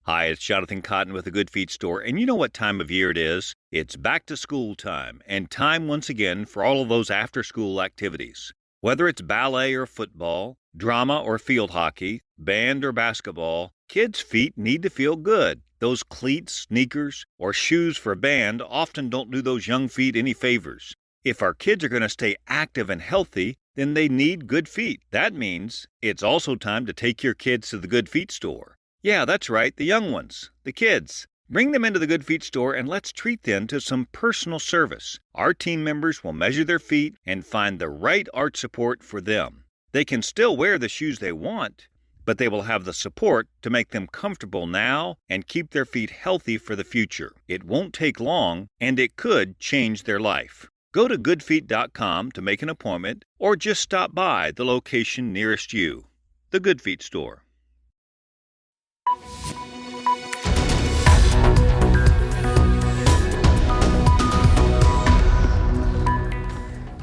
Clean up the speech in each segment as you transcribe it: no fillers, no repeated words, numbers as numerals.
Hi, it's Jonathan Cotton with the Good Feet Store, and you know what time of year it is? It's back to school time, and time once again for all of those after-school activities. Whether it's ballet or football, drama or field hockey, band or basketball, kids' feet need to feel good. Those cleats, sneakers, or shoes for band often don't do those young feet any favors. If our kids are going to stay active and healthy, then they need good feet. That means it's also time to take your kids to the Good Feet Store. Yeah, that's right, the young ones, the kids. Bring them into the Good Feet Store and let's treat them to some personal service. Our team members will measure their feet and find the right arch support for them. They can still wear the shoes they want, but they will have the support to make them comfortable now and keep their feet healthy for the future. It won't take long, and it could change their life. Go to goodfeet.com to make an appointment or just stop by the location nearest you. The Good Feet Store.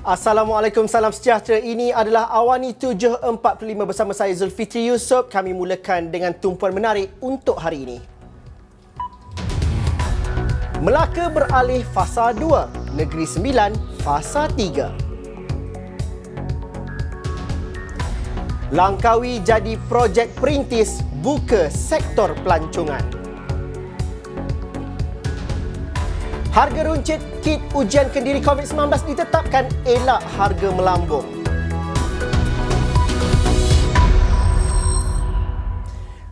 Assalamualaikum, salam sejahtera. Ini adalah Awani 745 bersama saya Zulfitri Yusof. Kami mulakan dengan tumpuan menarik untuk hari ini. Melaka beralih fasa 2, Negeri Sembilan fasa 3. Langkawi jadi projek perintis buka sektor pelancongan. Harga runcit kit ujian kendiri COVID-19 ditetapkan elak harga melambung.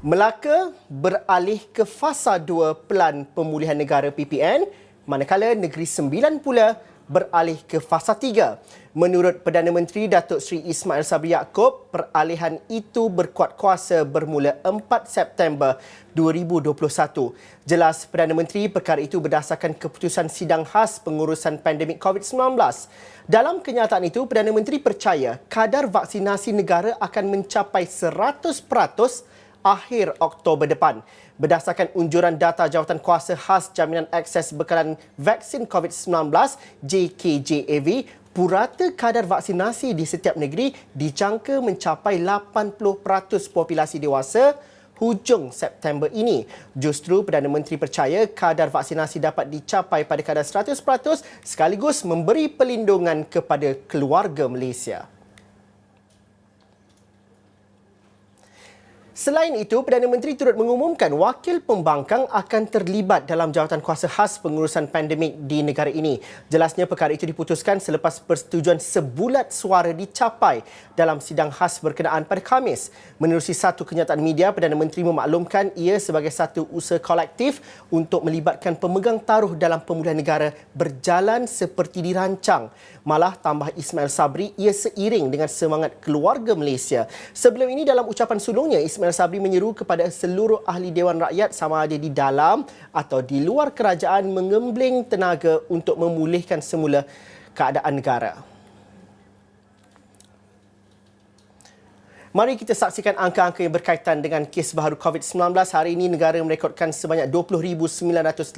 Melaka beralih ke fasa 2 Pelan Pemulihan Negara PPN, manakala Negeri Sembilan pula beralih ke fasa 3. Menurut Perdana Menteri Datuk Seri Ismail Sabri Yaakob, peralihan itu berkuat kuasa bermula 4 September 2021. Jelas Perdana Menteri perkara itu berdasarkan keputusan sidang khas pengurusan pandemik COVID-19. Dalam kenyataan itu, Perdana Menteri percaya kadar vaksinasi negara akan mencapai 100% akhir Oktober depan. Berdasarkan unjuran data Jawatan Kuasa Khas Jaminan Akses Bekalan Vaksin COVID-19 JKJAV, purata kadar vaksinasi di setiap negeri dijangka mencapai 80% populasi dewasa hujung September ini. Justru Perdana Menteri percaya kadar vaksinasi dapat dicapai pada kadar 100% sekaligus memberi perlindungan kepada keluarga Malaysia. Selain itu, Perdana Menteri turut mengumumkan wakil pembangkang akan terlibat dalam jawatan kuasa khas pengurusan pandemik di negara ini. Jelasnya perkara itu diputuskan selepas persetujuan sebulat suara dicapai dalam sidang khas berkenaan pada Khamis. Menerusi satu kenyataan media, Perdana Menteri memaklumkan ia sebagai satu usaha kolektif untuk melibatkan pemegang taruh dalam pemulihan negara berjalan seperti dirancang. Malah tambah Ismail Sabri, ia seiring dengan semangat keluarga Malaysia. Sebelum ini dalam ucapan sulungnya, Ismail Sabri menyeru kepada seluruh ahli Dewan Rakyat sama ada di dalam atau di luar kerajaan mengembling tenaga untuk memulihkan semula keadaan negara. Mari kita saksikan angka-angka yang berkaitan dengan kes baharu COVID-19. Hari ini negara merekodkan sebanyak 20,988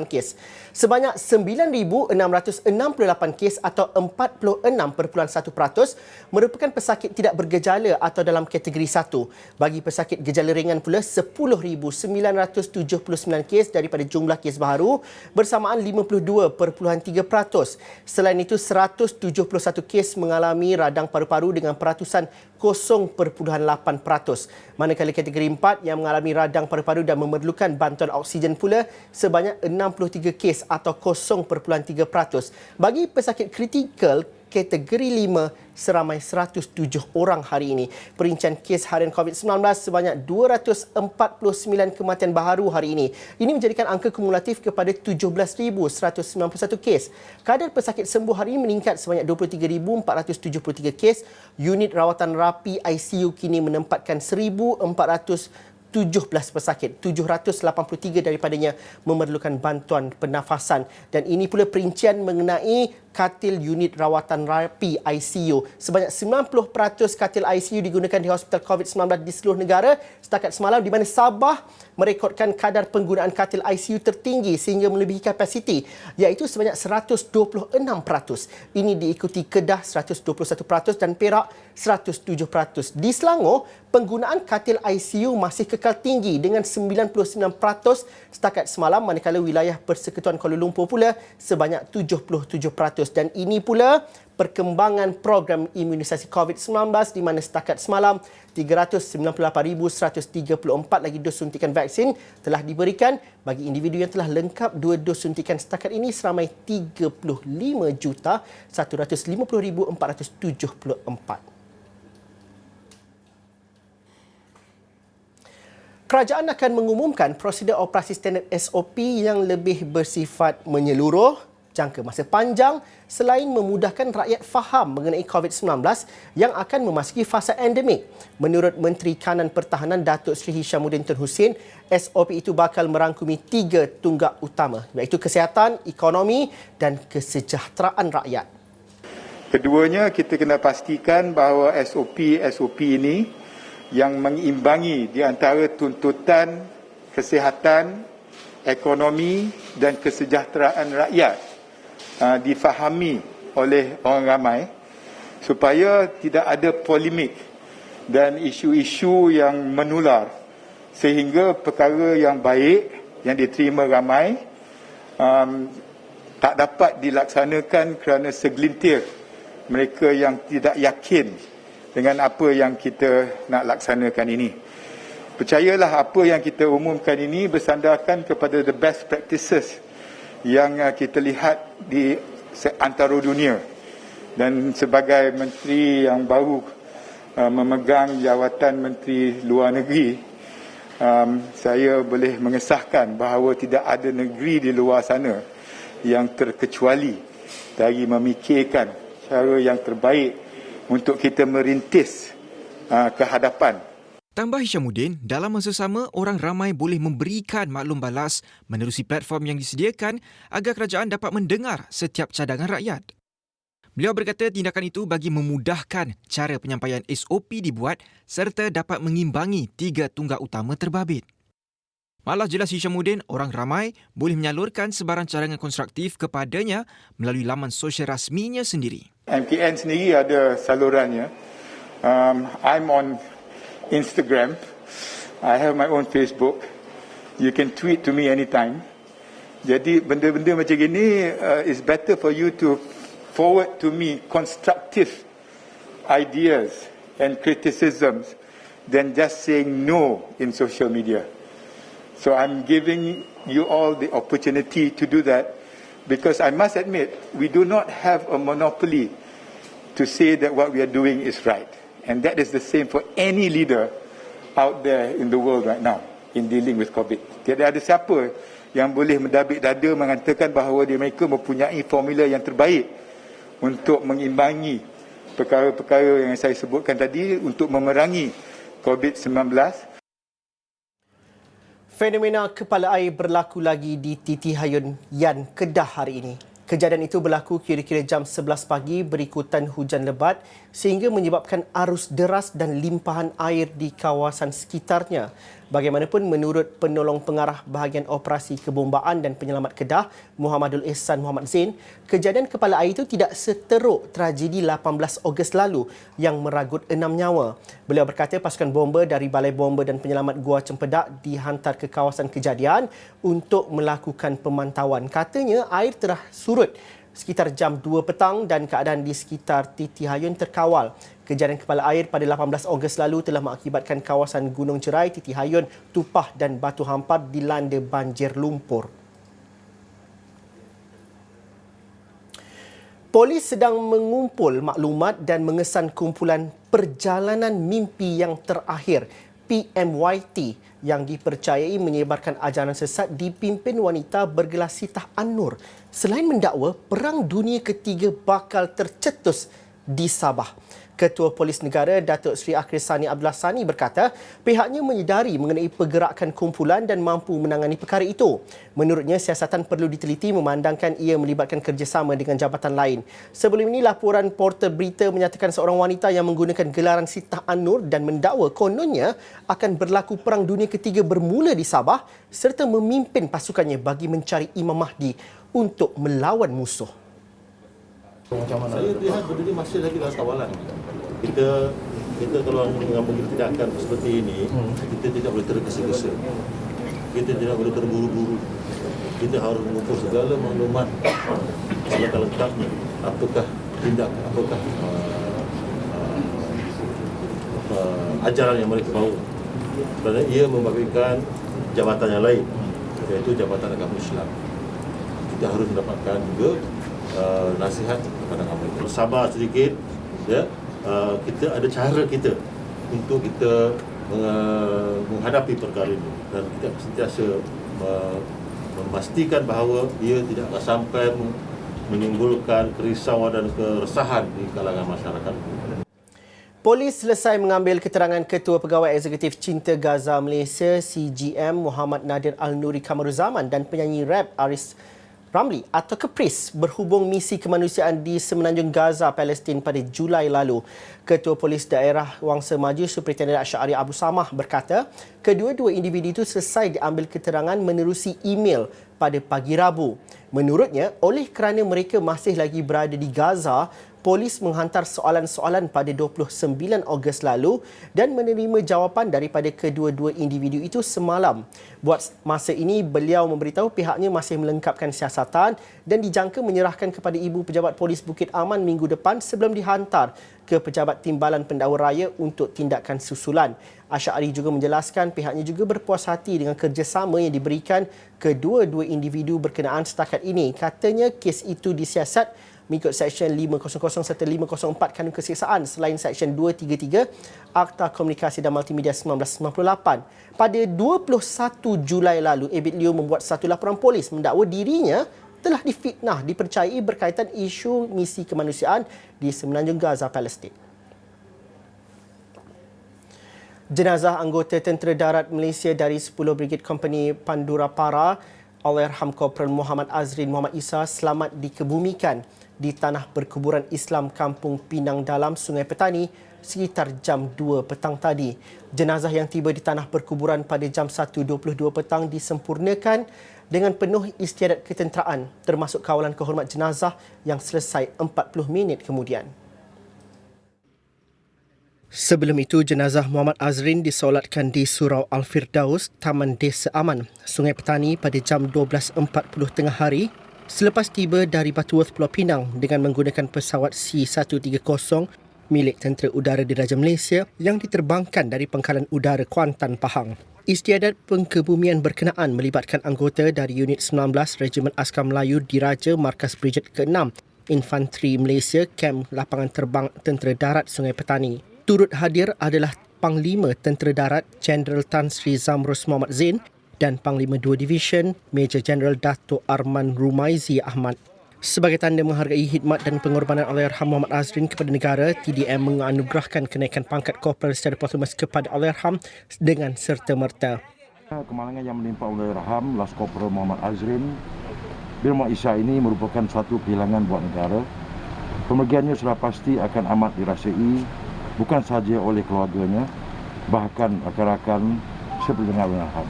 kes. Sebanyak 9,668 kes atau 46.1% merupakan pesakit tidak bergejala atau dalam kategori 1. Bagi pesakit gejala ringan pula, 10,979 kes daripada jumlah kes baharu bersamaan 52.3%. Selain itu, 171 kes mengalami radang paru-paru dengan peratusan 0.8%. Manakala kategori 4 yang mengalami radang paru-paru dan memerlukan bantuan oksigen pula sebanyak 63 kes atau 0.3%. Bagi pesakit kritikal kategori 5 seramai 107 orang hari ini. Perincian kes harian COVID-19 sebanyak 249 kematian baharu hari ini. Ini menjadikan angka kumulatif kepada 17,191 kes. Kadar pesakit sembuh hari ini meningkat sebanyak 23,473 kes. Unit rawatan rapi ICU kini menempatkan 1,417 pesakit. 783 daripadanya memerlukan bantuan pernafasan. Dan ini pula perincian mengenai katil unit rawatan rapi ICU. Sebanyak 90% katil ICU digunakan di hospital COVID-19 di seluruh negara setakat semalam, di mana Sabah merekodkan kadar penggunaan katil ICU tertinggi sehingga melebihi kapasiti, iaitu sebanyak 126%. Ini diikuti Kedah 121% dan Perak 107%. Di Selangor, penggunaan katil ICU masih kekal tinggi dengan 99% setakat semalam, manakala wilayah Persekutuan Kuala Lumpur pula sebanyak 77%. Dan ini pula perkembangan program imunisasi COVID-19 di mana setakat semalam 398,134 lagi dos suntikan vaksin telah diberikan bagi individu yang telah lengkap 2 dos suntikan. Setakat ini seramai 35,150,474. Kerajaan akan mengumumkan prosedur operasi standard SOP yang lebih bersifat menyeluruh, jangka masa panjang selain memudahkan rakyat faham mengenai COVID-19 yang akan memasuki fasa endemik. Menurut Menteri Kanan Pertahanan Datuk Seri Hishamuddin Tun Hussein, SOP itu bakal merangkumi 3 tunggak utama, iaitu kesihatan, ekonomi dan kesejahteraan rakyat. Keduanya, kita kena pastikan bahawa SOP ini yang mengimbangi di antara tuntutan kesihatan, ekonomi dan kesejahteraan rakyat difahami oleh orang ramai supaya tidak ada polemik dan isu-isu yang menular sehingga perkara yang baik yang diterima ramai tak dapat dilaksanakan kerana segelintir mereka yang tidak yakin dengan apa yang kita nak laksanakan ini. Percayalah, apa yang kita umumkan ini bersandarkan kepada the best practices yang kita lihat di antara dunia. Dan sebagai menteri yang baru memegang jawatan Menteri Luar Negeri, saya boleh mengesahkan bahawa tidak ada negeri di luar sana yang terkecuali dari memikirkan cara yang terbaik untuk kita merintis ke hadapan. Tambah Hishamuddin, dalam masa sama, orang ramai boleh memberikan maklum balas menerusi platform yang disediakan agar kerajaan dapat mendengar setiap cadangan rakyat. Beliau berkata tindakan itu bagi memudahkan cara penyampaian SOP dibuat serta dapat mengimbangi 3 tunggak utama terbabit. Malah jelas Hishamuddin, orang ramai boleh menyalurkan sebarang cadangan konstruktif kepadanya melalui laman sosial rasminya sendiri. MKN sendiri ada salurannya. I'm on Instagram. I have my own Facebook. You can tweet to me anytime. Jadi benda-benda macam gini is better for you to forward to me constructive ideas and criticisms than just saying no in social media. So I'm giving you all the opportunity to do that, because I must admit, we do not have a monopoly to say that what we are doing is right. And that is the same for any leader out there in the world right now in dealing with COVID. Tiada ada siapa yang boleh mendabik dada mengatakan bahawa mereka mempunyai formula yang terbaik untuk mengimbangi perkara-perkara yang saya sebutkan tadi untuk memerangi COVID-19. Fenomena kepala air berlaku lagi di Titi Hayun Yan, Kedah hari ini. Kejadian itu berlaku kira-kira jam 11 pagi berikutan hujan lebat sehingga menyebabkan arus deras dan limpahan air di kawasan sekitarnya. Bagaimanapun, menurut penolong pengarah bahagian operasi kebombaan dan penyelamat Kedah, Muhammadul Ihsan Muhammad Zain, kejadian kepala air itu tidak seteruk tragedi 18 Ogos lalu yang meragut 6 nyawa. Beliau berkata pasukan bomba dari Balai Bomba dan Penyelamat Gua Cempedak dihantar ke kawasan kejadian untuk melakukan pemantauan. Katanya air telah surut sekitar jam 2 petang dan keadaan di sekitar Titi Hayun terkawal. Kejadian kepala air pada 18 Ogos lalu telah mengakibatkan kawasan Gunung Jerai, Titi Hayun, Tupah dan Batu Hampar dilanda banjir lumpur. Polis sedang mengumpul maklumat dan mengesan kumpulan perjalanan mimpi yang terakhir PMYT yang dipercayai menyebarkan ajaran sesat dipimpin wanita bergelar Sitah An-Nur. Selain mendakwa Perang Dunia Ketiga bakal tercetus di Sabah. Ketua Polis Negara Datuk Seri Akhil Sani Abdullah Sani berkata pihaknya menyedari mengenai pergerakan kumpulan dan mampu menangani perkara itu. Menurutnya, siasatan perlu diteliti memandangkan ia melibatkan kerjasama dengan jabatan lain. Sebelum ini, laporan portal berita menyatakan seorang wanita yang menggunakan gelaran Sitah An-Nur dan mendakwa kononnya akan berlaku Perang Dunia Ketiga bermula di Sabah serta memimpin pasukannya bagi mencari Imam Mahdi untuk melawan musuh. Saya lihat benda ini masih lagi dalam kawalan. Kita kalau mengambil tindakan seperti ini, kita tidak boleh tergesa-gesa. Kita tidak boleh terburu-buru. Kita harus mengumpul segala maklumat selengkap-lengkapnya. Apakah tindakan, apakah ajaran yang mereka bawa. Kerana ia membabitkan jabatan yang lain, iaitu Jabatan Agama Islam. Kita harus mendapatkan juga nasihat kepada mereka. Sabar sedikit, ya. Kita ada cara kita untuk kita menghadapi perkara ini, dan kita sentiasa memastikan bahawa ia tidak akan sampai menimbulkan kerisauan dan keresahan di kalangan masyarakat. Polis selesai mengambil keterangan Ketua Pegawai Eksekutif Cinta Gaza Malaysia CGM Muhammad Nadir Al-Nuri Kamaruzaman dan penyanyi rap Aris Ramli atau Kepris berhubung misi kemanusiaan di Semenanjung Gaza, Palestin pada Julai lalu. Ketua Polis Daerah Wangsa Maju Superintendent Asy'ari Abu Samah berkata kedua-dua individu itu selesai diambil keterangan menerusi email pada pagi Rabu. Menurutnya, oleh kerana mereka masih lagi berada di Gaza, polis menghantar soalan-soalan pada 29 Ogos lalu dan menerima jawapan daripada kedua-dua individu itu semalam. Buat masa ini, beliau memberitahu pihaknya masih melengkapkan siasatan dan dijangka menyerahkan kepada Ibu Pejabat Polis Bukit Aman minggu depan sebelum dihantar ke Pejabat Timbalan Pendakwa Raya untuk tindakan susulan. Asy'ari juga menjelaskan pihaknya juga berpuas hati dengan kerjasama yang diberikan kedua-dua individu berkenaan setakat ini. Katanya kes itu disiasat mengikut Seksyen 500 serta 504 Kanun Keseksaan selain Seksyen 233 Akta Komunikasi dan Multimedia 1998. Pada 21 Julai lalu, Abid Liu membuat satu laporan polis mendakwa dirinya telah difitnah dipercayai berkaitan isu misi kemanusiaan di Semenanjung Gaza, Palestin. Jenazah anggota Tentera Darat Malaysia dari 10 Brigade Kompani Pandura Para, Allahyarham Korporal Muhammad Azrin Muhammad Isa selamat dikebumikan di tanah perkuburan Islam Kampung Pinang Dalam, Sungai Petani sekitar jam 2 petang tadi. Jenazah yang tiba di tanah perkuburan pada jam 1.22 petang disempurnakan dengan penuh istiadat ketenteraan termasuk kawalan kehormat jenazah yang selesai 40 minit kemudian. Sebelum itu, jenazah Muhammad Azrin disolatkan di Surau Al-Firdaus, Taman Desa Aman, Sungai Petani pada jam 12.40 tengah hari selepas tiba dari Butterworth, Pulau Pinang dengan menggunakan pesawat C-130 milik Tentera Udara Diraja Malaysia yang diterbangkan dari Pangkalan Udara Kuantan, Pahang. Istiadat pengkebumian berkenaan melibatkan anggota dari Unit 19 Regimen Askar Melayu Diraja Markas Brigade ke-6 Infanteri Malaysia Kem Lapangan Terbang Tentera Darat Sungai Petani. Turut hadir adalah Panglima Tentera Darat Jeneral Tan Sri Zamrus Muhammad Zain dan Panglima 2 Division Major Jeneral Dato' Arman Rumaizi Ahmad. Sebagai tanda menghargai khidmat dan pengorbanan Allahyarham Muhammad Azrin kepada negara, TDM menganugerahkan kenaikan pangkat korporal secara protemas kepada Allahyarham dengan serta-merta. Kemalangan yang menimpa Allahyarham Las Korporal Muhammad Azrin bin Muhammad Isa ini merupakan suatu kehilangan buat negara. Pemergiannya sudah pasti akan amat dirasai bukan sahaja oleh keluarganya, bahkan rakan-rakan sependengar Allahyarham.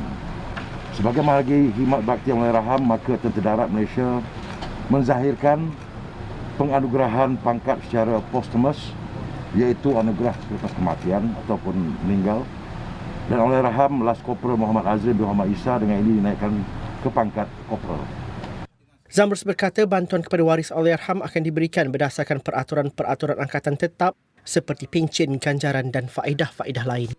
Sebagai menghargai khidmat bakti Allahyarham, maka Tentera Darat Malaysia menzahirkan penganugerahan pangkat secara posthumous, iaitu anugerah selepas kematian ataupun meninggal. Dan Allahyarham Las Korporal Muhammad Azrin bin Muhammad Isa dengan ini dinaikkan ke pangkat korporal. Zamrus berkata bantuan kepada waris Allahyarham akan diberikan berdasarkan peraturan-peraturan angkatan tetap seperti pencen, ganjaran dan faedah-faedah lain.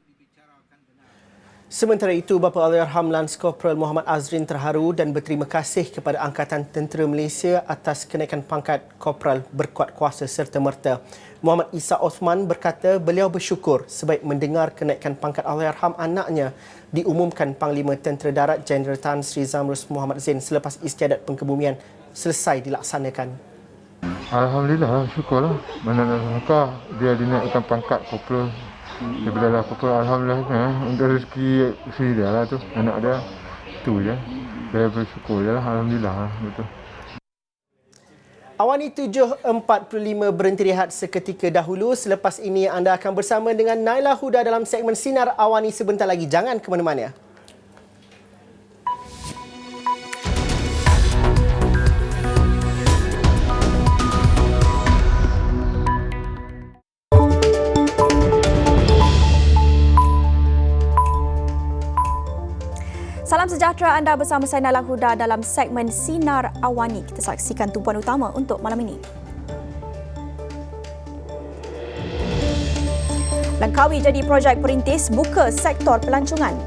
Sementara itu, Bapa Allahyarham Lance Korporal Muhammad Azrin terharu dan berterima kasih kepada Angkatan Tentera Malaysia atas kenaikan pangkat korporal berkuat kuasa serta-merta. Muhammad Isa Osman berkata beliau bersyukur sebaik mendengar kenaikan pangkat Allahyarham anaknya diumumkan Panglima Tentera Darat Jeneral Tan Sri Zamrus Muhammad Zain selepas istiadat pengkebumian selesai dilaksanakan. Alhamdulillah, syukurlah. Mana nak sangka dia dinaikkan pangkat kopral daripada lah kopral. Alhamdulillah, untuk rezeki isteri dia lah tu, anak dia tu je. Saya bersyukur je lah, alhamdulillah betul. Awani 7.45 berhenti rehat seketika dahulu. Selepas ini anda akan bersama dengan Naila Huda dalam segmen Sinar Awani sebentar lagi. Jangan ke mana-mana. Salam sejahtera, anda bersama saya Naila Huda dalam segmen Sinar Awani. Kita saksikan tumpuan utama untuk malam ini. Langkawi jadi projek perintis buka sektor pelancongan.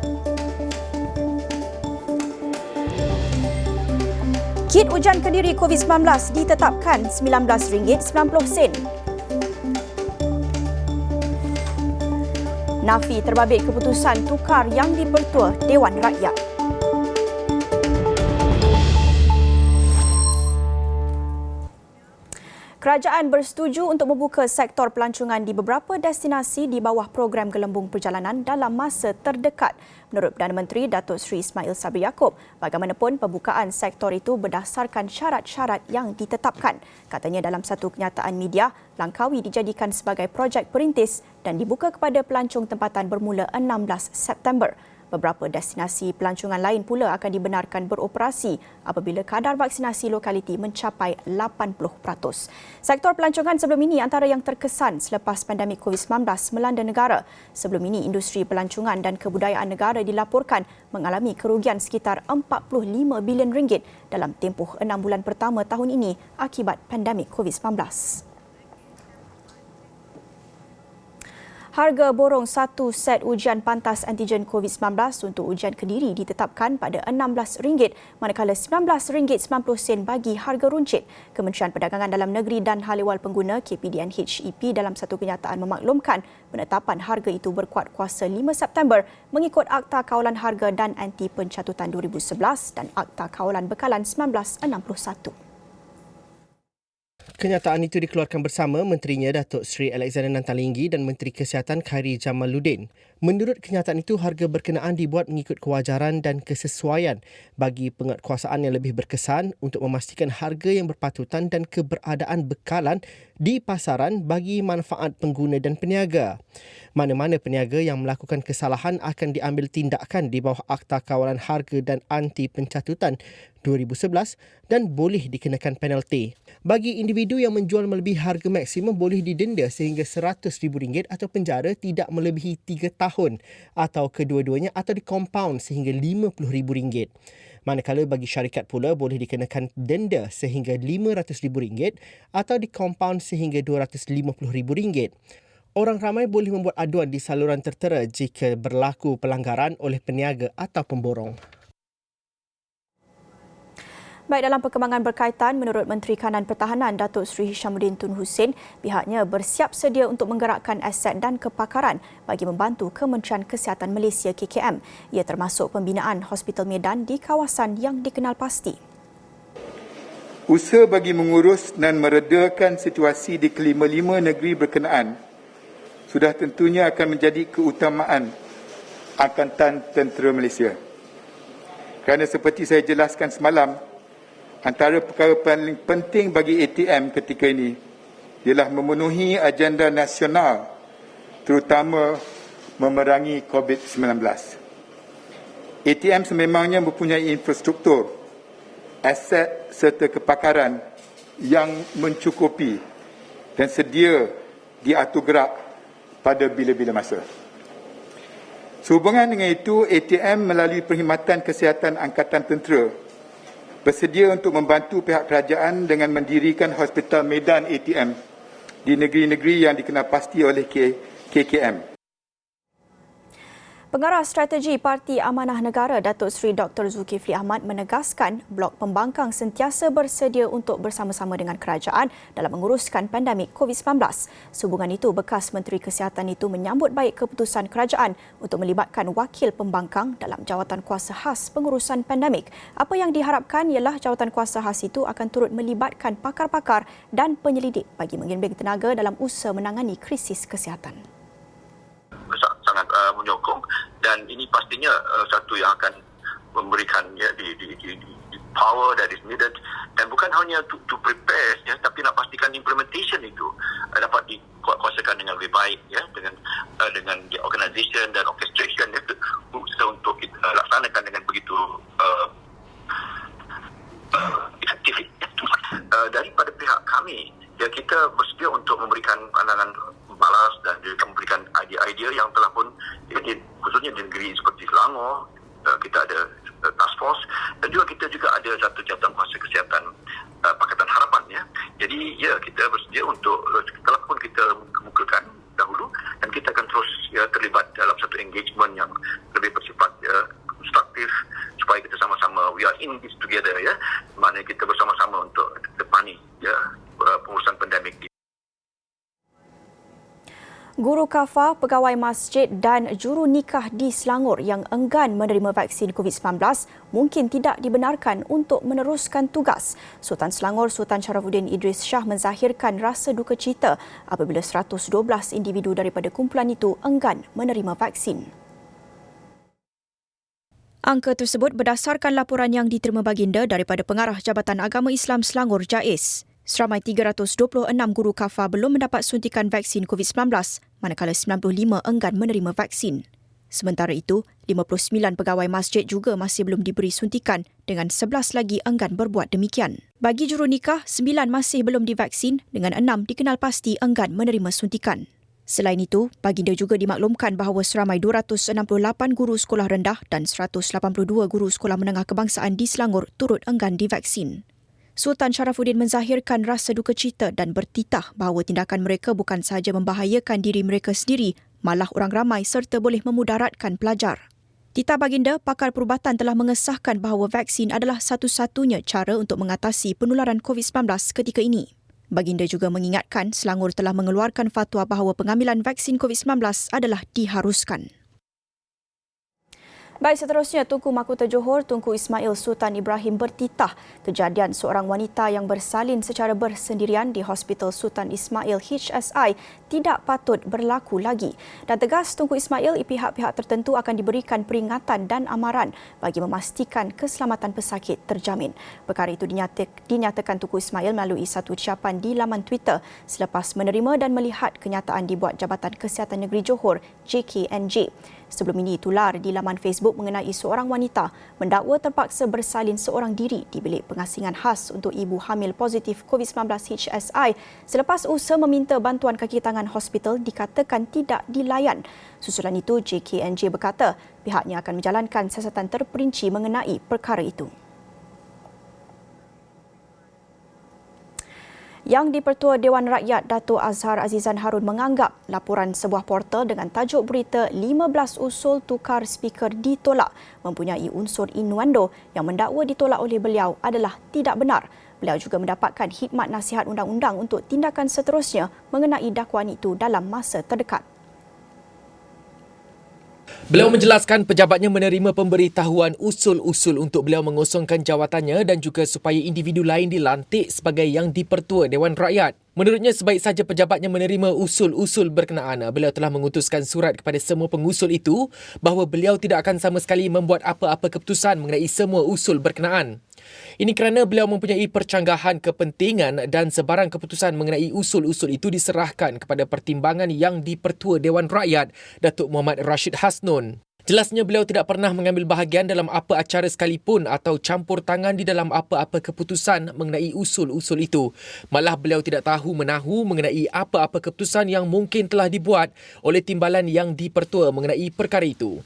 Kit ujan Kediri COVID-19 ditetapkan RM19.90. Nafi terbabit keputusan tukar yang dipertua Dewan Rakyat. Kerajaan bersetuju untuk membuka sektor pelancongan di beberapa destinasi di bawah program gelembung perjalanan dalam masa terdekat. Menurut Perdana Menteri Datuk Seri Ismail Sabri Yaakob, bagaimanapun pembukaan sektor itu berdasarkan syarat-syarat yang ditetapkan. Katanya dalam satu kenyataan media, Langkawi dijadikan sebagai projek perintis dan dibuka kepada pelancong tempatan bermula 16 September. Beberapa destinasi pelancongan lain pula akan dibenarkan beroperasi apabila kadar vaksinasi lokaliti mencapai 80%. Sektor pelancongan sebelum ini antara yang terkesan selepas pandemik COVID-19 melanda negara. Sebelum ini, industri pelancongan dan kebudayaan negara dilaporkan mengalami kerugian sekitar RM45 bilion dalam tempoh 6 bulan pertama tahun ini akibat pandemik COVID-19. Harga borong satu set ujian pantas antigen COVID-19 untuk ujian Kediri ditetapkan pada RM16, manakala RM19.90 bagi harga runcit. Kementerian Perdagangan Dalam Negeri dan Hal Ehwal Pengguna KPDNH-EP dalam satu kenyataan memaklumkan penetapan harga itu berkuat kuasa 5 September mengikut Akta Kawalan Harga dan Anti Pencatutan 2011 dan Akta Kawalan Bekalan 1961. Kenyataan itu dikeluarkan bersama Menterinya Datuk Seri Alexander Nantalinggi dan Menteri Kesihatan Khairy Jamaluddin. Menurut kenyataan itu, harga berkenaan dibuat mengikut kewajaran dan kesesuaian bagi penguatkuasaan yang lebih berkesan untuk memastikan harga yang berpatutan dan keberadaan bekalan di pasaran bagi manfaat pengguna dan peniaga. Mana-mana peniaga yang melakukan kesalahan akan diambil tindakan di bawah Akta Kawalan Harga dan Anti Pencatutan 2011 dan boleh dikenakan penalti. Bagi individu yang menjual melebihi harga maksimum boleh didenda sehingga RM100,000 atau penjara tidak melebihi 3 tahun atau kedua-duanya atau dikompaun sehingga RM50,000. Manakala bagi syarikat pula boleh dikenakan denda sehingga RM500,000 atau dikompaun sehingga RM250,000. Orang ramai boleh membuat aduan di saluran tertera jika berlaku pelanggaran oleh peniaga atau pemborong. Baik, dalam perkembangan berkaitan, menurut Menteri Kanan Pertahanan Datuk Seri Hishamuddin Tun Hussein, pihaknya bersiap sedia untuk menggerakkan aset dan kepakaran bagi membantu Kementerian Kesihatan Malaysia KKM. Ia termasuk pembinaan Hospital Medan di kawasan yang dikenal pasti. Usaha bagi mengurus dan meredakan situasi di kelima-lima negeri berkenaan sudah tentunya akan menjadi keutamaan Angkatan Tentera Malaysia. Kerana seperti saya jelaskan semalam, antara perkara paling penting bagi ATM ketika ini ialah memenuhi agenda nasional, terutama memerangi COVID-19. ATM sememangnya mempunyai infrastruktur, aset serta kepakaran yang mencukupi dan sedia diatur gerak pada bila-bila masa. Sehubungan dengan itu, ATM melalui Perkhidmatan Kesihatan Angkatan Tentera bersedia untuk membantu pihak kerajaan dengan mendirikan Hospital Medan ATM di negeri-negeri yang dikenal pasti oleh KKM. Pengarah Strategi Parti Amanah Negara Datuk Seri Dr. Zulkifli Ahmad menegaskan Blok Pembangkang sentiasa bersedia untuk bersama-sama dengan kerajaan dalam menguruskan pandemik COVID-19. Sehubungan itu, bekas Menteri Kesihatan itu menyambut baik keputusan kerajaan untuk melibatkan wakil pembangkang dalam jawatan kuasa khas pengurusan pandemik. Apa yang diharapkan ialah jawatan kuasa khas itu akan turut melibatkan pakar-pakar dan penyelidik bagi mengimbing tenaga dalam usaha menangani krisis kesihatan. Sangat menyokong, dan ini pastinya satu yang akan memberikan di power that is needed, dan bukan hanya to prepare tapi nak pastikan implementation itu dapat dikuasakan dengan lebih baik dengan organisation dan orchestration untuk kita laksanakan dengan begitu efektif. Daripada pihak kami, kita bersedia untuk memberikan pandangan balas dan juga memberikan idea-idea yang telah pun khususnya di negeri seperti Selangor, kita ada task force, dan juga kita ada satu jawatan kuasa kesihatan Pakatan Harapan. Jadi kita bersedia untuk setelah pun kita kemukakan dahulu, dan kita akan terus terlibat dalam satu engagement yang lebih bersifat konstruktif supaya kita sama-sama we are in this together, maknanya kita bersama-sama untuk depani pengurusan pandemik. Guru kafa, pegawai masjid dan juru nikah di Selangor yang enggan menerima vaksin COVID-19 mungkin tidak dibenarkan untuk meneruskan tugas. Sultan Selangor Sultan Sharafuddin Idris Shah menzahirkan rasa duka cita apabila 112 individu daripada kumpulan itu enggan menerima vaksin. Angka tersebut berdasarkan laporan yang diterima baginda daripada Pengarah Jabatan Agama Islam Selangor JAIS. Seramai 326 guru kafa belum mendapat suntikan vaksin COVID-19, manakala 95 enggan menerima vaksin. Sementara itu, 59 pegawai masjid juga masih belum diberi suntikan dengan 11 lagi enggan berbuat demikian. Bagi juru nikah, 9 masih belum divaksin dengan 6 dikenal pasti enggan menerima suntikan. Selain itu, baginda juga dimaklumkan bahawa seramai 268 guru sekolah rendah dan 182 guru sekolah menengah kebangsaan di Selangor turut enggan divaksin. Sultan Sharafuddin menzahirkan rasa duka cita dan bertitah bahawa tindakan mereka bukan sahaja membahayakan diri mereka sendiri, malah orang ramai serta boleh memudaratkan pelajar. Titah baginda, pakar perubatan telah mengesahkan bahawa vaksin adalah satu-satunya cara untuk mengatasi penularan COVID-19 ketika ini. Baginda juga mengingatkan Selangor telah mengeluarkan fatwa bahawa pengambilan vaksin COVID-19 adalah diharuskan. Baik, seterusnya Tunku Mahkota Johor, Tunku Ismail Sultan Ibrahim bertitah kejadian seorang wanita yang bersalin secara bersendirian di Hospital Sultan Ismail HSI tidak patut berlaku lagi. Dan tegas Tunku Ismail, pihak-pihak tertentu akan diberikan peringatan dan amaran bagi memastikan keselamatan pesakit terjamin. Perkara itu dinyatakan Tunku Ismail melalui satu ucapan di laman Twitter selepas menerima dan melihat kenyataan dibuat Jabatan Kesihatan Negeri Johor JKNJ. Sebelum ini tular di laman Facebook mengenai seorang wanita mendakwa terpaksa bersalin seorang diri di bilik pengasingan khas untuk ibu hamil positif COVID-19 HSI selepas usaha meminta bantuan kaki tangan hospital dikatakan tidak dilayan. Susulan itu, JKNJ berkata pihaknya akan menjalankan siasatan terperinci mengenai perkara itu. Yang di-Pertua Dewan Rakyat Dato' Azhar Azizan Harun menganggap laporan sebuah portal dengan tajuk berita 15 usul tukar speaker ditolak mempunyai unsur innuendo yang mendakwa ditolak oleh beliau adalah tidak benar. Beliau juga mendapatkan khidmat nasihat undang-undang untuk tindakan seterusnya mengenai dakwaan itu dalam masa terdekat. Beliau menjelaskan pejabatnya menerima pemberitahuan usul-usul untuk beliau mengosongkan jawatannya dan juga supaya individu lain dilantik sebagai yang di-Pertua Dewan Rakyat. Menurutnya, sebaik saja pejabatnya menerima usul-usul berkenaan, beliau telah mengutuskan surat kepada semua pengusul itu bahawa beliau tidak akan sama sekali membuat apa-apa keputusan mengenai semua usul berkenaan. Ini kerana beliau mempunyai percanggahan kepentingan dan sebarang keputusan mengenai usul-usul itu diserahkan kepada pertimbangan yang di-Pertua Dewan Rakyat, Datuk Muhammad Rashid Hasnun. Jelasnya beliau tidak pernah mengambil bahagian dalam apa acara sekalipun atau campur tangan di dalam apa-apa keputusan mengenai usul-usul itu. Malah beliau tidak tahu menahu mengenai apa-apa keputusan yang mungkin telah dibuat oleh timbalan yang di-Pertua mengenai perkara itu.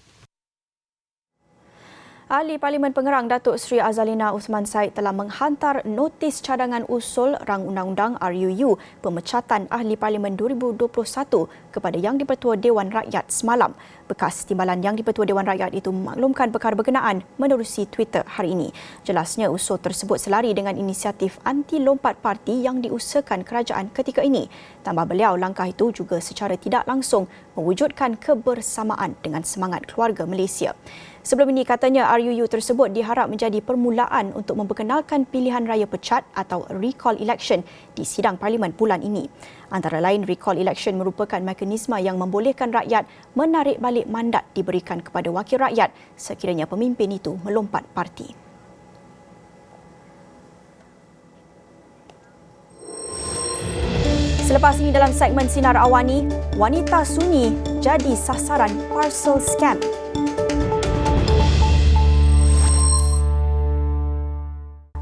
Ahli Parlimen Pengerang Datuk Seri Azalina Uthman Said telah menghantar notis cadangan usul rang undang-undang RUU pemecatan Ahli Parlimen 2021 kepada Yang di-Pertua Dewan Rakyat semalam. Bekas timbalan Yang di-Pertua Dewan Rakyat itu memaklumkan perkara berkenaan menerusi Twitter hari ini. Jelasnya usul tersebut selari dengan inisiatif anti lompat parti yang diusahakan kerajaan ketika ini. Tambah beliau, langkah itu juga secara tidak langsung mewujudkan kebersamaan dengan semangat keluarga Malaysia. Sebelum ini katanya RUU tersebut diharap menjadi permulaan untuk memperkenalkan pilihan raya pecat atau recall election di sidang Parlimen bulan ini. Antara lain, recall election merupakan mekanisme yang membolehkan rakyat menarik balik mandat diberikan kepada wakil rakyat sekiranya pemimpin itu melompat parti. Selepas ini dalam segmen Sinar Awani, wanita Sunyi jadi sasaran parcel scam.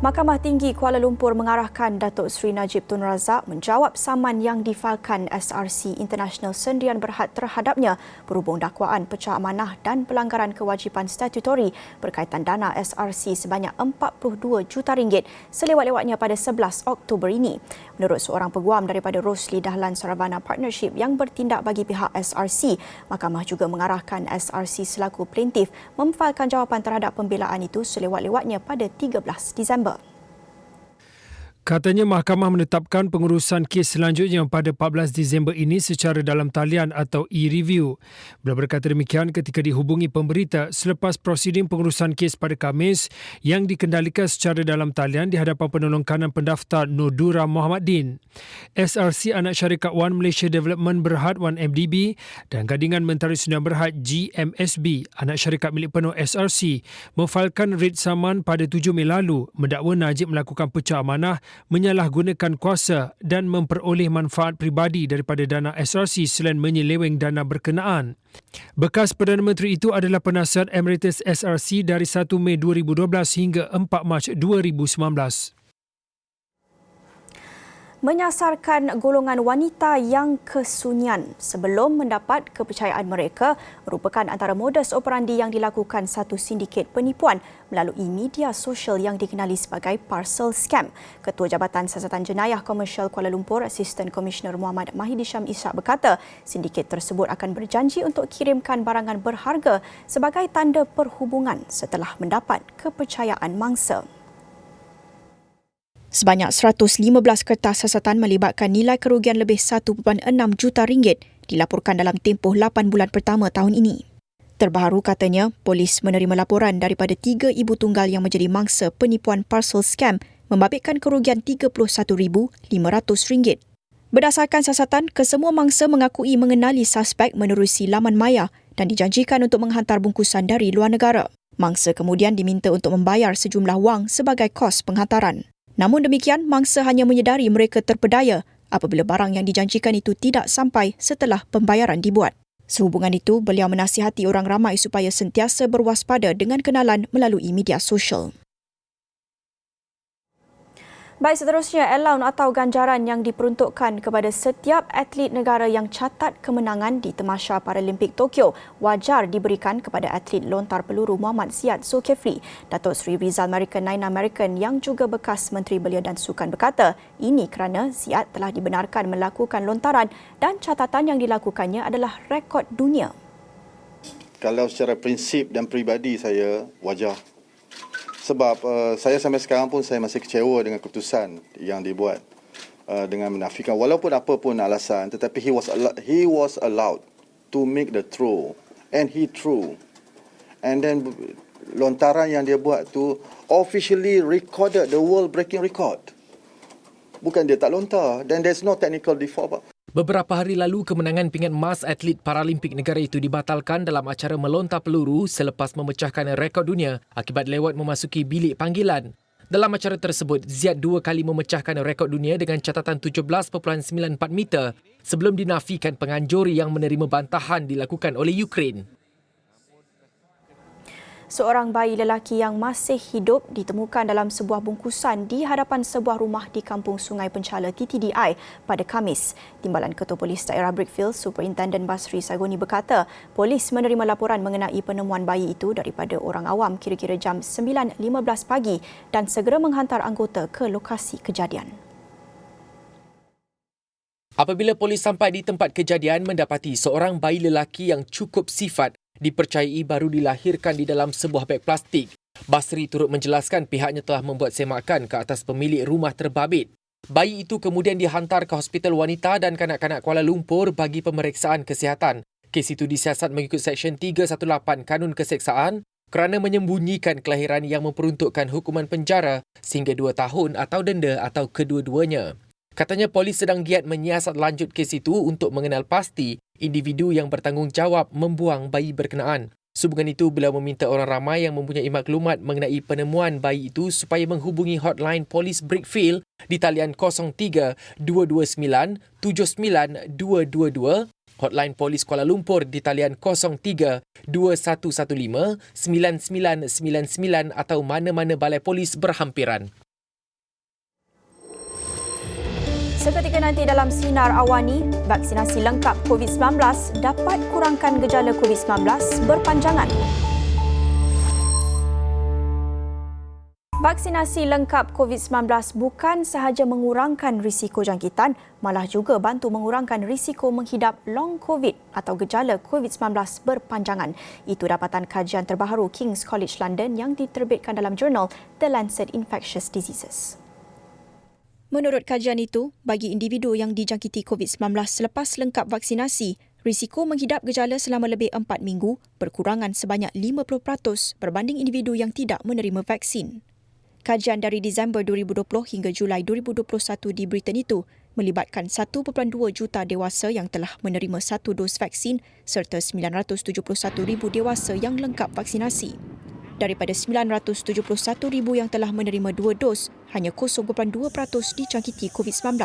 Mahkamah Tinggi Kuala Lumpur mengarahkan Datuk Seri Najib Tun Razak menjawab saman yang difailkan SRC International Sendirian Berhad terhadapnya berhubung dakwaan pecah amanah dan pelanggaran kewajipan statutori berkaitan dana SRC sebanyak RM42 juta selewat-lewatnya pada 11 Oktober ini. Menurut seorang peguam daripada Rosli Dahlan Saravana Partnership yang bertindak bagi pihak SRC, Mahkamah juga mengarahkan SRC selaku plaintiff memfailkan jawapan terhadap pembelaan itu selewat-lewatnya pada 13 Disember. Katanya mahkamah menetapkan pengurusan kes selanjutnya pada 14 Disember ini secara dalam talian atau e-review. Beliau berkata demikian ketika dihubungi pemberita selepas prosiding pengurusan kes pada Khamis yang dikendalikan secara dalam talian di hadapan penolong kanan pendaftar Nodura Muhammad Din. SRC Anak Syarikat One Malaysia Development Berhad 1MDB dan Gadingan Mentari Sdn Berhad GMSB Anak Syarikat milik penuh SRC memfailkan red saman pada 7 Mei lalu mendakwa Najib melakukan pecah amanah, menyalahgunakan kuasa dan memperoleh manfaat peribadi daripada dana SRC selain menyeleweng dana berkenaan. Bekas Perdana Menteri itu adalah penasihat Emeritus SRC dari 1 Mei 2012 hingga 4 Mac 2019. Menyasarkan golongan wanita yang kesunyian sebelum mendapat kepercayaan mereka merupakan antara modus operandi yang dilakukan satu sindiket penipuan melalui media sosial yang dikenali sebagai parcel scam. Ketua Jabatan Siasatan Jenayah Komersial Kuala Lumpur, Asisten Komisioner Muhammad Mahidi Syam Ishak berkata, sindiket tersebut akan berjanji untuk kirimkan barangan berharga sebagai tanda perhubungan setelah mendapat kepercayaan mangsa. Sebanyak 115 kertas siasatan melibatkan nilai kerugian lebih 1.6 juta ringgit dilaporkan dalam tempoh 8 bulan pertama tahun ini. Terbaru katanya, polis menerima laporan daripada 3 ibu tunggal yang menjadi mangsa penipuan parcel scam membabitkan kerugian RM31,500. Berdasarkan siasatan, kesemua mangsa mengakui mengenali suspek menerusi laman maya dan dijanjikan untuk menghantar bungkusan dari luar negara. Mangsa kemudian diminta untuk membayar sejumlah wang sebagai kos penghantaran. Namun demikian, mangsa hanya menyedari mereka terpedaya apabila barang yang dijanjikan itu tidak sampai setelah pembayaran dibuat. Sehubungan itu, beliau menasihati orang ramai supaya sentiasa berwaspada dengan kenalan melalui media sosial. Baik, seterusnya, allowance atau ganjaran yang diperuntukkan kepada setiap atlet negara yang catat kemenangan di Tamasya Paralimpik Tokyo wajar diberikan kepada atlet lontar peluru Muhammad Ziad Zulkifli. Datuk Seri Rizal Nine American yang juga bekas Menteri Belia dan Sukan berkata, ini kerana Ziad telah dibenarkan melakukan lontaran dan catatan yang dilakukannya adalah rekod dunia. Kalau secara prinsip dan peribadi saya wajar. Sebab saya sampai sekarang pun saya masih kecewa dengan keputusan yang dibuat dengan menafikan walaupun apa pun alasan, tetapi he was allowed to make the throw and he threw, and then lontaran yang dia buat tu officially recorded the world breaking record. Bukan dia tak lontar, then there's no technical default. Beberapa hari lalu, kemenangan pingat emas atlet Paralimpik negara itu dibatalkan dalam acara melontar peluru selepas memecahkan rekod dunia akibat lewat memasuki bilik panggilan. Dalam acara tersebut, Ziad 2 kali memecahkan rekod dunia dengan catatan 17.94 meter sebelum dinafikan penganjuri yang menerima bantahan dilakukan oleh Ukraine. Seorang bayi lelaki yang masih hidup ditemukan dalam sebuah bungkusan di hadapan sebuah rumah di Kampung Sungai Penchala TTDI pada Khamis. Timbalan Ketua Polis Daerah Brickfield, Superintendent Basri Sagoni berkata, polis menerima laporan mengenai penemuan bayi itu daripada orang awam kira-kira jam 9.15 pagi dan segera menghantar anggota ke lokasi kejadian. Apabila polis sampai di tempat kejadian mendapati seorang bayi lelaki yang cukup sifat dipercayai baru dilahirkan di dalam sebuah beg plastik. Basri turut menjelaskan pihaknya telah membuat semakan ke atas pemilik rumah terbabit. Bayi itu kemudian dihantar ke Hospital Wanita dan Kanak-Kanak Kuala Lumpur bagi pemeriksaan kesihatan. Kes itu disiasat mengikut Seksyen 318 Kanun Keseksaan kerana menyembunyikan kelahiran yang memperuntukkan hukuman penjara sehingga 2 tahun atau denda atau kedua-duanya. Katanya polis sedang giat menyiasat lanjut kes itu untuk mengenal pasti individu yang bertanggungjawab membuang bayi berkenaan. Sehubungan itu, beliau meminta orang ramai yang mempunyai maklumat mengenai penemuan bayi itu supaya menghubungi hotline Polis Brickfield di talian 03 229 79222, hotline Polis Kuala Lumpur di talian 03 2115 9999 atau mana-mana balai polis berhampiran. Seketika nanti dalam Sinar Awani, vaksinasi lengkap COVID-19 dapat kurangkan gejala COVID-19 berpanjangan. Vaksinasi lengkap COVID-19 bukan sahaja mengurangkan risiko jangkitan, malah juga bantu mengurangkan risiko menghidap long COVID atau gejala COVID-19 berpanjangan. Itu dapatan kajian terbaru King's College London yang diterbitkan dalam jurnal The Lancet Infectious Diseases. Menurut kajian itu, bagi individu yang dijangkiti COVID-19 selepas lengkap vaksinasi, risiko menghidap gejala selama lebih 4 minggu berkurangan sebanyak 50% berbanding individu yang tidak menerima vaksin. Kajian dari Disember 2020 hingga Julai 2021 di Britain itu melibatkan 1.2 juta dewasa yang telah menerima 1 dos vaksin serta 971,000 dewasa yang lengkap vaksinasi. Daripada 971,000 yang telah menerima 2 dos, hanya 0.2% dijangkiti COVID-19.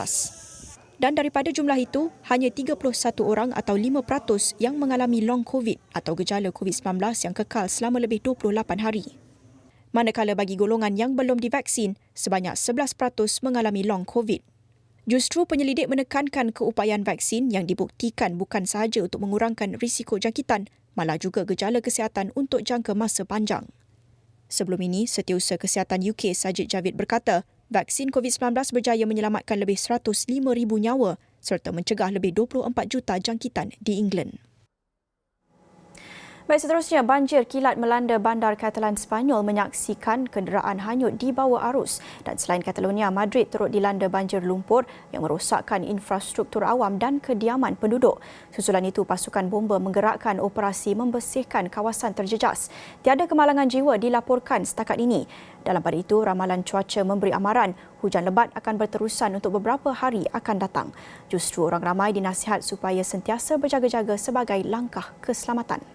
Dan daripada jumlah itu, hanya 31 orang atau 5% yang mengalami long COVID atau gejala COVID-19 yang kekal selama lebih 28 hari. Manakala bagi golongan yang belum divaksin, sebanyak 11% mengalami long COVID. Justru penyelidik menekankan keupayaan vaksin yang dibuktikan bukan sahaja untuk mengurangkan risiko jangkitan, malah juga gejala kesihatan untuk jangka masa panjang. Sebelum ini, Setiausaha Kesihatan UK Sajid Javid berkata, vaksin COVID-19 berjaya menyelamatkan lebih 105,000 nyawa serta mencegah lebih 24 juta jangkitan di England. Baik, seterusnya, banjir kilat melanda bandar Catalan Sepanyol menyaksikan kenderaan hanyut di bawah arus. Dan selain Catalonia, Madrid turut dilanda banjir lumpur yang merosakkan infrastruktur awam dan kediaman penduduk. Susulan itu, pasukan bomba menggerakkan operasi membersihkan kawasan terjejas. Tiada kemalangan jiwa dilaporkan setakat ini. Dalam pada itu, ramalan cuaca memberi amaran hujan lebat akan berterusan untuk beberapa hari akan datang. Justru orang ramai dinasihat supaya sentiasa berjaga-jaga sebagai langkah keselamatan.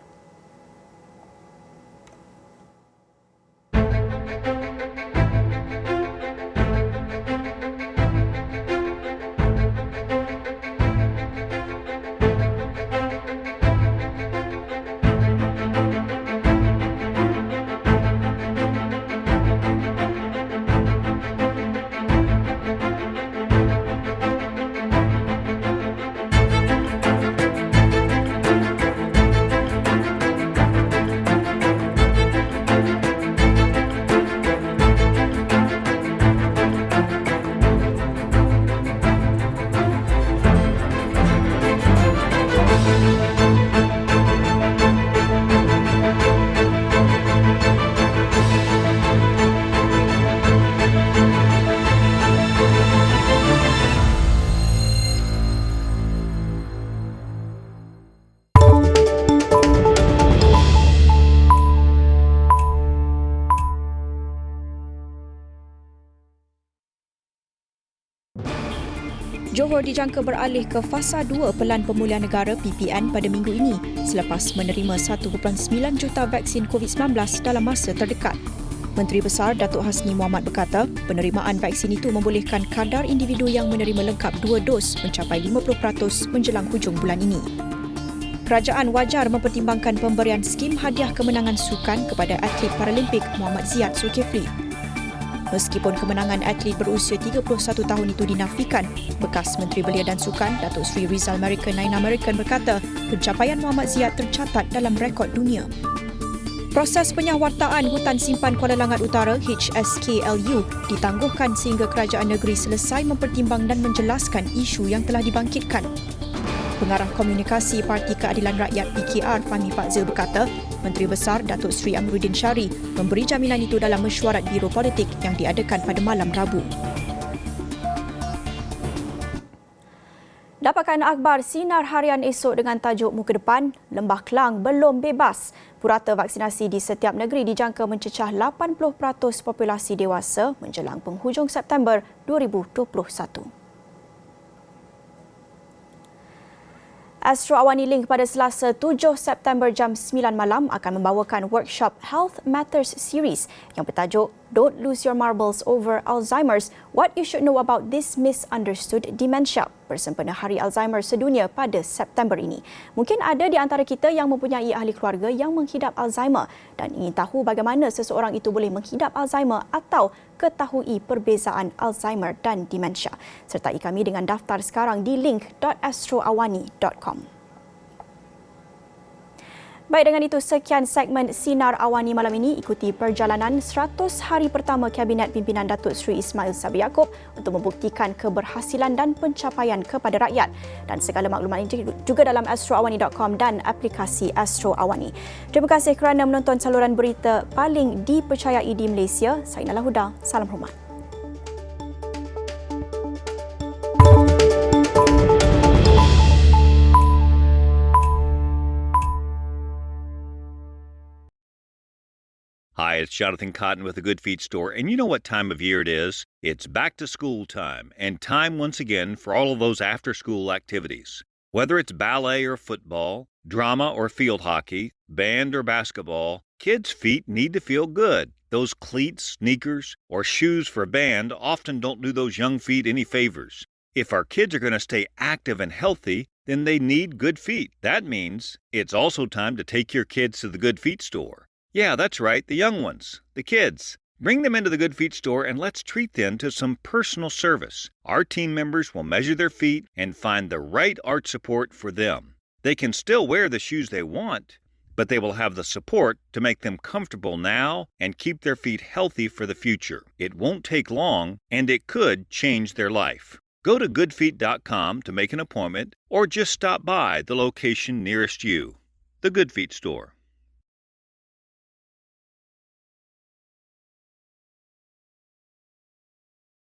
Johor dijangka beralih ke fasa 2 Pelan Pemulihan Negara PPN pada minggu ini selepas menerima 1.9 juta vaksin COVID-19 dalam masa terdekat. Menteri Besar Datuk Hasni Mohamad berkata, penerimaan vaksin itu membolehkan kadar individu yang menerima lengkap 2 dos mencapai 50% menjelang hujung bulan ini. Kerajaan wajar mempertimbangkan pemberian skim hadiah kemenangan sukan kepada atlet Paralimpik Muhammad Ziyad Zulkifli. Meskipun kemenangan atlet berusia 31 tahun itu dinafikan, bekas Menteri Belia dan Sukan Datuk Seri Rizal American Nine American berkata pencapaian Muhammad Ziyad tercatat dalam rekod dunia. Proses penyawartaan Hutan Simpan Kuala Langat Utara HSKLU ditangguhkan sehingga kerajaan negeri selesai mempertimbang dan menjelaskan isu yang telah dibangkitkan. Pengarah Komunikasi Parti Keadilan Rakyat PKR Fahmi Fadzil berkata, Menteri Besar Datuk Seri Amruddin Syari memberi jaminan itu dalam mesyuarat Biro Politik yang diadakan pada malam Rabu. Dapatkan akhbar Sinar Harian esok dengan tajuk Muka Depan, Lembah Kelang belum bebas. Purata vaksinasi di setiap negeri dijangka mencecah 80% populasi dewasa menjelang penghujung September 2021. Astro Awani Link pada Selasa 7 September jam 9 malam akan membawakan workshop Health Matters Series yang bertajuk Don't Lose Your Marbles Over Alzheimer's, What You Should Know About This Misunderstood Dementia bersempena Hari Alzheimer sedunia pada September ini. Mungkin ada di antara kita yang mempunyai ahli keluarga yang menghidap Alzheimer dan ingin tahu bagaimana seseorang itu boleh menghidap Alzheimer atau ketahui perbezaan Alzheimer dan demensia. Sertai kami dengan daftar sekarang di link.astroawani.com. Baik, dengan itu sekian segmen Sinar Awani malam ini. Ikuti perjalanan 100 hari pertama Kabinet Pimpinan Datuk Seri Ismail Sabri Yaakob untuk membuktikan keberhasilan dan pencapaian kepada rakyat. Dan segala maklumat ini juga dalam astroawani.com dan aplikasi Astro Awani. Terima kasih kerana menonton saluran berita paling dipercayai di Malaysia. Saya Nala Huda. Salam hormat. Hi, it's Jonathan Cotton with the Good Feet Store, and you know what time of year it is? It's back to school time, and time once again for all of those after-school activities. Whether it's ballet or football, drama or field hockey, band or basketball, kids' feet need to feel good. Those cleats, sneakers, or shoes for band often don't do those young feet any favors. If our kids are going to stay active and healthy, then they need good feet. That means it's also time to take your kids to the Good Feet Store. Yeah, that's right, the young ones, the kids. Bring them into the Good Feet Store and let's treat them to some personal service. Our team members will measure their feet and find the right arch support for them. They can still wear the shoes they want, but they will have the support to make them comfortable now and keep their feet healthy for the future. It won't take long, and it could change their life. Go to goodfeet.com to make an appointment or just stop by the location nearest you. The Good Feet Store.